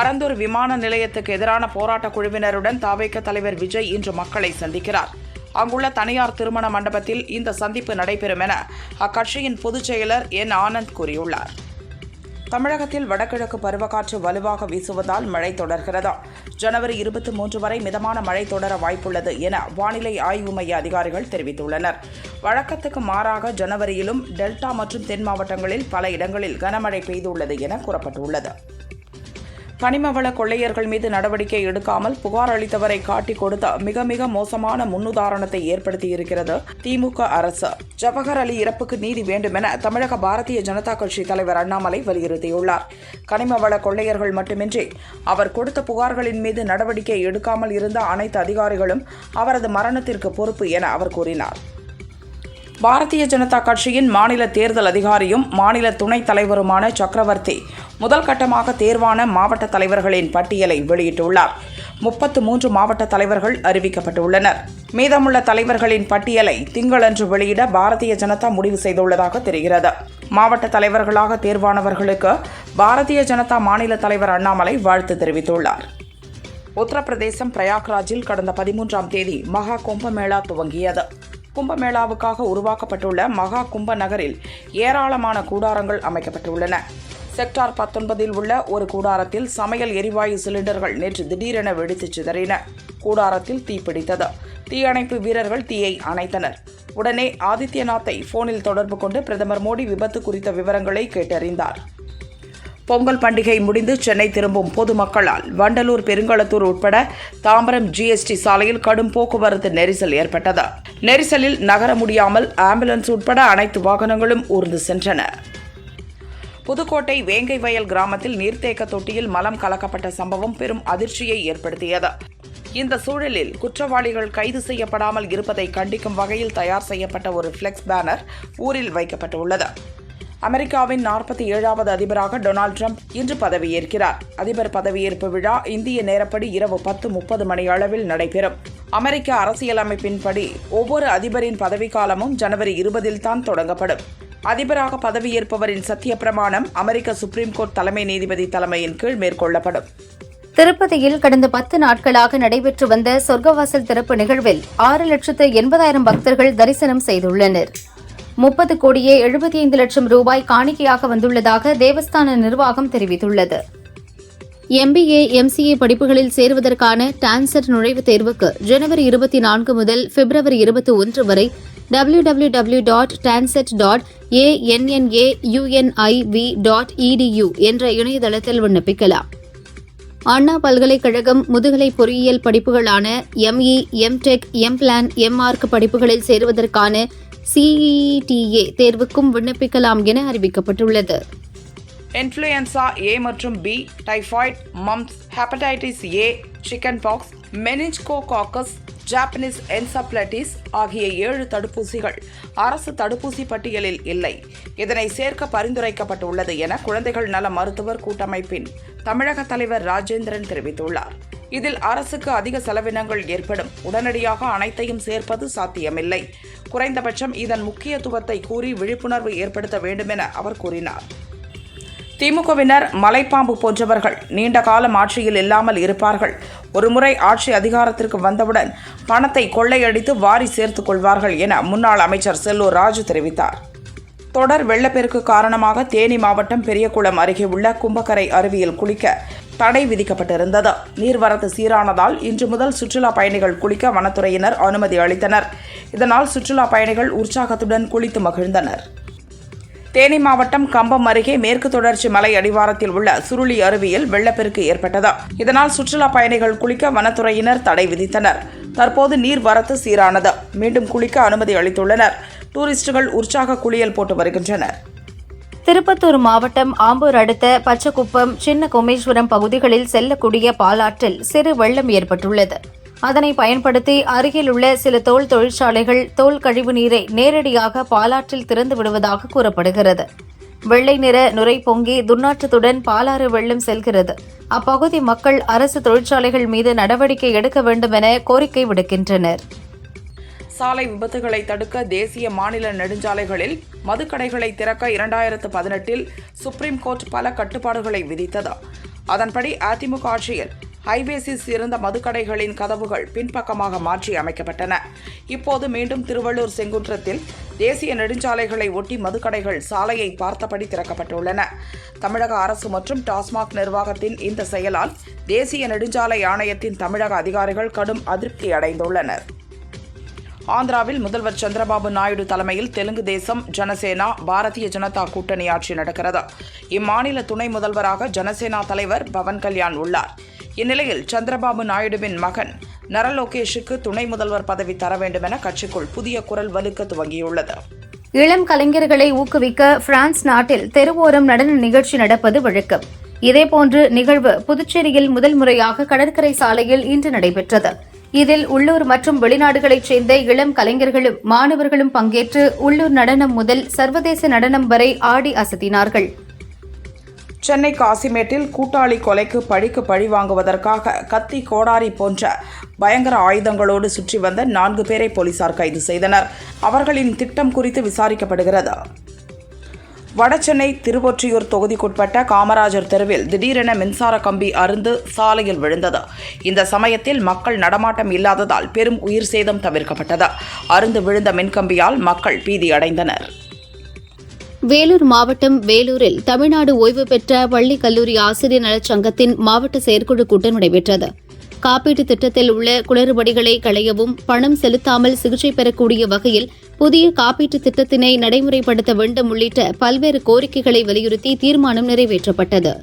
பரந்தூர் விமான நிலையத்துக்கு எதிரான போராட்டக் குழுவினருடன் தவிக தலைவர் விஜய் இன்று மக்களை சந்திக்கிறார். அங்குள்ள தனியார் திருமண மண்டபத்தில் இந்த சந்திப்பு நடைபெறும் என அக்கட்சியின் பொதுச் செயலர் என். ஆனந்த் கூறியுள்ளார். தமிழகத்தில் வடகிழக்கு பருவக்காற்று வலுவாக வீசுவதால் மழை தொடர்கிறது. ஜனவரி 23 வரை மிதமான மழை தொடர வாய்ப்புள்ளது என வானிலை ஆய்வு மைய அதிகாரிகள் தெரிவித்துள்ளனர். வழக்கத்துக்கு மாறாக ஜனவரியிலும் டெல்டா மற்றும் தென் மாவட்டங்களில் பல இடங்களில் கனமழை பெய்துள்ளது என கூறப்பட்டுள்ளது. கனிமவள கொள்ளையர்கள் மீது நடவடிக்கை எடுக்காமல் புகார் அளித்தவரை காட்டிக் கொடுத்த மிக மிக மோசமான முன்னுதாரணத்தை ஏற்படுத்தியிருக்கிறது திமுக அரசு. ஜவஹர் அலி இறப்புக்கு நீதி வேண்டும் என தமிழக பாரதிய ஜனதா கட்சி தலைவர் அண்ணாமலை வலியுறுத்தியுள்ளார். கனிமவள கொள்ளையர்கள் மட்டுமின்றி அவர் கொடுத்த புகார்களின் மீது நடவடிக்கை எடுக்காமல் இருந்த அனைத்து அதிகாரிகளும் அவரது மரணத்திற்கு பொறுப்பு என அவர் கூறினார். பாரதிய ஜனதா கட்சியின் மாநில தேர்தல் அதிகாரியும் மாநில துணைத் தலைவருமான சக்கரவர்த்தி முதல் கட்டமாக தேர்வான மாவட்ட தலைவர்களின் பட்டியலை வெளியிட்டுள்ளார். 33 மாவட்ட தலைவர்கள் அறிவிக்கப்பட்டுள்ளனர். மீதமுள்ள தலைவர்களின் பட்டியலை திங்களன்று வெளியிட பாரதிய ஜனதா முடிவு செய்துள்ளதாக தெரிகிறது. மாவட்ட தலைவர்களாக தேர்வானவர்களுக்கு பாரதிய ஜனதா மாநில தலைவர் அண்ணாமலை வாழ்த்து தெரிவித்துள்ளார். உத்தரப்பிரதேசம் பிரயாக்ராஜில் கடந்த 13ஆம் தேதி மகா கும்பமேளா துவங்கியது. கும்பமேளாவுக்காக உருவாக்கப்பட்டுள்ள மகா கும்ப நகரில் ஏராளமான கூடாரங்கள் அமைக்கப்பட்டுள்ளன. செக்டார் 19 உள்ள ஒரு கூடாரத்தில் சமையல் எரிவாயு சிலிண்டர்கள் நேற்று திடீரென வெடித்து சிதறின. கூடாரத்தில் தீப்பிடித்தது. தீயணைப்பு வீரர்கள் தீயை அணைத்தனர். உடனே ஆதித்யநாத்தை போனில் தொடர்பு கொண்டு பிரதமர் மோடி விபத்து குறித்த விவரங்களை கேட்டறிந்தார். பொங்கல் பண்டிகை முடிந்து சென்னை திரும்பும் பொதுமக்களால் வண்டலூர், பெருங்களத்தூர் உட்பட தாம்பரம் ஜிஎஸ்டி சாலையில் கடும் போக்குவரத்து நெரிசல் ஏற்பட்டது. நெரிசலில் நகர முடியாமல் ஆம்புலன்ஸ் உட்பட அனைத்து வாகனங்களும் ஊர்ந்து சென்றன. புதுக்கோட்டை வேங்கை வயல் கிராமத்தில் நீர்த்தேக்க தொட்டியில் மலம் கலக்கப்பட்ட சம்பவம் பெரும் அதிர்ச்சியை ஏற்படுத்தியது. இந்த சூழலில் குற்றவாளிகள் கைது செய்யப்படாமல் இருப்பதை கண்டிக்கும் வகையில் தயார் செய்யப்பட்ட ஒரு ஃபிளெக்ஸ் பேனர் ஊரில் வைக்கப்பட்டுள்ளது. அமெரிக்காவின் 47வது அதிபராக டொனால்டு டிரம்ப் இன்று பதவியேற்கிறார். அதிபர் பதவியேற்பு விழா இந்திய நேரப்படி இரவு 10:30 மணி அளவில் நடைபெறும். அமெரிக்க அரசியலமைப்பின்படி ஒவ்வொரு அதிபரின் பதவிக்காலமும் ஜனவரி 20 தான் தொடங்கப்படும். அதிபராக பதவியேற்பவரின் சத்திய பிரமாணம் அமெரிக்க சுப்ரீம் கோர்ட் தலைமை நீதிபதி தலைமையின் கீழ் மேற்கொள்ளப்படும். திருப்பதியில் கடந்த 10 நாட்களாக நடைபெற்று வந்த சொர்க்கவாசல் திறப்பு நிகழ்வில் 6,80,000 பக்தர்கள் தரிசனம் செய்துள்ளனர். 30,75,00,000 ரூபாய் காணிக்கையாக வந்துள்ளதாக தேவஸ்தான நிர்வாகம் தெரிவித்துள்ளது. MBA, MCA படிப்புகளில் சேருவதற்கான டான்செட் நுழைவுத் தேர்வுக்கு ஜனவரி 24 முதல் பிப்ரவரி 21 வரை www.tancet.annauniv.edu என்ற இணையதளத்தில் விண்ணப்பிக்கலாம். அண்ணா பல்கலைக்கழகம் முதுகலை பொறியியல் படிப்புகளான ME, MTech, MPlan, MArc படிப்புகளில் சேருவதற்கான CETA தேர்வுக்கும் விண்ணப்பிக்கலாம் என அறிவிக்கப்பட்டுள்ளது. இன்ஃப்ளூயன்சா A மற்றும் B, typhoid, mumps, hepatitis A, chicken pox, meningococcus, Japanese encephalitis ஆகிய 7 தடுப்பூசிகள் அரசு தடுப்பூசி பட்டியலில் இல்லை. இதனை சேர்க்க பரிந்துரைக்கப்பட்டுள்ளது என குழந்தைகள் நல மருத்துவர் கூட்டமைப்பின் தமிழக தலைவர் ராஜேந்திரன் தெரிவித்துள்ளார். இதில் அரசுக்கு அதிக செலவினங்கள் ஏற்படும். உடனடியாக அனைத்தையும் சேர்ப்பது சாத்தியமில்லை. குறைந்தபட்சம் இதன் முக்கியத்துவத்தை கூறி விழிப்புணர்வு ஏற்படுத்த வேண்டும் என அவர் கூறினார். திமுகவினர் மலைப்பாம்பு போன்றவர்கள் நீண்ட காலம் ஆட்சியில் இல்லாமல் இருப்பார்கள். ஒருமுறை ஆட்சி அதிகாரத்திற்கு வந்தவுடன் பணத்தை கொள்ளையடித்து வாரி சேர்த்துக் கொள்வார்கள் என முன்னாள் அமைச்சர் செல்லூர் ராஜு தெரிவித்தார். தொடர் வெள்ளப்பெருக்கு காரணமாக தேனி மாவட்டம் பெரியகுளம் அருகே உள்ள கும்பக்கரை அருவியில் குளிக்க தடை விதிக்கப்பட்டிருந்தது. நீர்வரத்து சீரானதால் இன்று முதல் சுற்றுலா பயணிகள் குளிக்க வனத்துறையினர் அனுமதி அளித்தனர். இதனால் சுற்றுலா பயணிகள் உற்சாகத்துடன் குளித்து மகிழ்ந்தனர். தேனி மாவட்டம் கம்பம் அருகே மேற்கு தொடர்ச்சி மலை அடிவாரத்தில் உள்ள சுருளி அருவியில் வெள்ளப்பெருக்கு ஏற்பட்டது. இதனால் சுற்றுலா பயணிகள் குளிக்க வனத்துறையினர் தடை விதித்தனர். தற்போது நீர்வரத்து சீரானது. மீண்டும் குளிக்க அனுமதி அளித்துள்ளனர். டூரிஸ்டுகள் உற்சாக குளியல் போட்டு வருகின்றனர். திருப்பத்தூர் மாவட்டம் ஆம்பூர் அடுத்த பச்சக்குப்பம், சின்ன கோமேஸ்வரம் பகுதிகளில் செல்லக்கூடிய பாலாற்றில் சிறு வெள்ளம் ஏற்பட்டுள்ளது. அதனை பயன்படுத்தி அருகில் உள்ள சில தோல் தொழிற்சாலைகள் தோல் கழிவு நீரை நேரடியாக பாலாற்றில் திறந்து விடுவதாக கூறப்படுகிறது. வெள்ளை நிற நுரை பொங்கி துர்நாற்றத்துடன் பாலாறு வெள்ளம் செல்கிறது. அப்பகுதி மக்கள் அரசு தொழிற்சாலைகள் மீது நடவடிக்கை எடுக்க வேண்டும் என கோரிக்கை விடுக்கின்றனர். சாலை விபத்துகளை தடுக்க தேசிய மாநில நெடுஞ்சாலைகளில் மதுக்கடைகளை திறக்க 2018 சுப்ரீம் கோர்ட் பல கட்டுப்பாடுகளை விதித்தது. அதன்படி அதிமுக ஆட்சியில் ஹைவேஸில் இருந்த மதுக்கடைகளின் கதவுகள் பின்பக்கமாக மாற்றி அமைக்கப்பட்டன. இப்போது மீண்டும் திருவள்ளூர் செங்குன்றத்தில் தேசிய நெடுஞ்சாலைகளை ஒட்டி மதுக்கடைகள் சாலையை பார்த்தபடி திறக்கப்பட்டுள்ளன. தமிழக அரசு மற்றும் டாஸ்மாக் நிர்வாகத்தின் இந்த செயலால் தேசிய நெடுஞ்சாலை ஆணையத்தின் தமிழக அதிகாரிகள் கடும் அதிருப்தி அடைந்துள்ளனர். ஆந்திராவில் முதல்வர் சந்திரபாபு நாயுடு தலைமையில் தெலுங்கு தேசம், ஜனசேனா, பாரதிய ஜனதா கூட்டணி ஆட்சி நடக்கிறது. இம்மாநில துணை முதல்வராக ஜனசேனா தலைவர் பவன் கல்யாண் உள்ளார். இந்நிலையில் சந்திரபாபு நாயுடுவின் மகன் நரலோகேஷுக்கு துணை முதல்வர் பதவி தர வேண்டும் என கட்சிக்குள் புதிய குரல் வலுக்க துவங்கியுள்ளது. இளம் கலைஞர்களை ஊக்குவிக்க பிரான்ஸ் நாட்டில் தெருவோரம் நடன நிகழ்ச்சி நடப்பது வழக்கம். இதேபோன்று நிகழ்வு புதுச்சேரியில் முதல் முறையாக கடற்கரை சாலையில் இன்று நடைபெற்றது. இதில் உள்ளூர் மற்றும் வெளிநாடுகளைச் சேர்ந்த இளம் கலைஞர்களும் மாணவர்களும் பங்கேற்று உள்ளூர் நடனம் முதல் சர்வதேச நடனம் வரை ஆடி அசத்தினார்கள். சென்னை காசிமேட்டில் கூட்டாளி கொலைக்கு பழிக்கு பழி வாங்குவதற்காக கத்தி, கோடாரி போன்ற பயங்கர ஆயுதங்களோடு சுற்றி வந்த 4 பேரை போலீசார் கைது செய்தனர். அவர்களின் திட்டம் குறித்து விசாரிக்கப்படுகிறது. வடசென்னை திருவொற்றியூர் தொகுதிக்குட்பட்ட காமராஜர் தெருவில் திடீரென மின்சார கம்பி அறுந்து சாலையில் விழுந்தது. இந்த சமயத்தில் மக்கள் நடமாட்டம் இல்லாததால் பெரும் உயிர் சேதம் தவிர்க்கப்பட்டது. அறுந்து விழுந்த மின்கம்பியால் மக்கள் பீதியடைந்தனர். வேலூர் மாவட்டம் வேலூரில் தமிழ்நாடு ஓய்வு பெற்ற பள்ளி கல்லூரி ஆசிரியர் நலச்சங்கத்தின் மாவட்ட செயற்குழு கூட்டம் நடைபெற்றது. காப்பீட்டுத் திட்டத்தில் உள்ள குளறுபடிகளை களையவும், பணம் செலுத்தாமல் சிகிச்சை பெறக்கூடிய வகையில் புதிய காப்பீட்டுத் திட்டத்தினை நடைமுறைப்படுத்த வேண்டும் உள்ளிட்ட பல்வேறு கோரிக்கைகளை வலியுறுத்தி தீர்மானம் நிறைவேற்றப்பட்டது.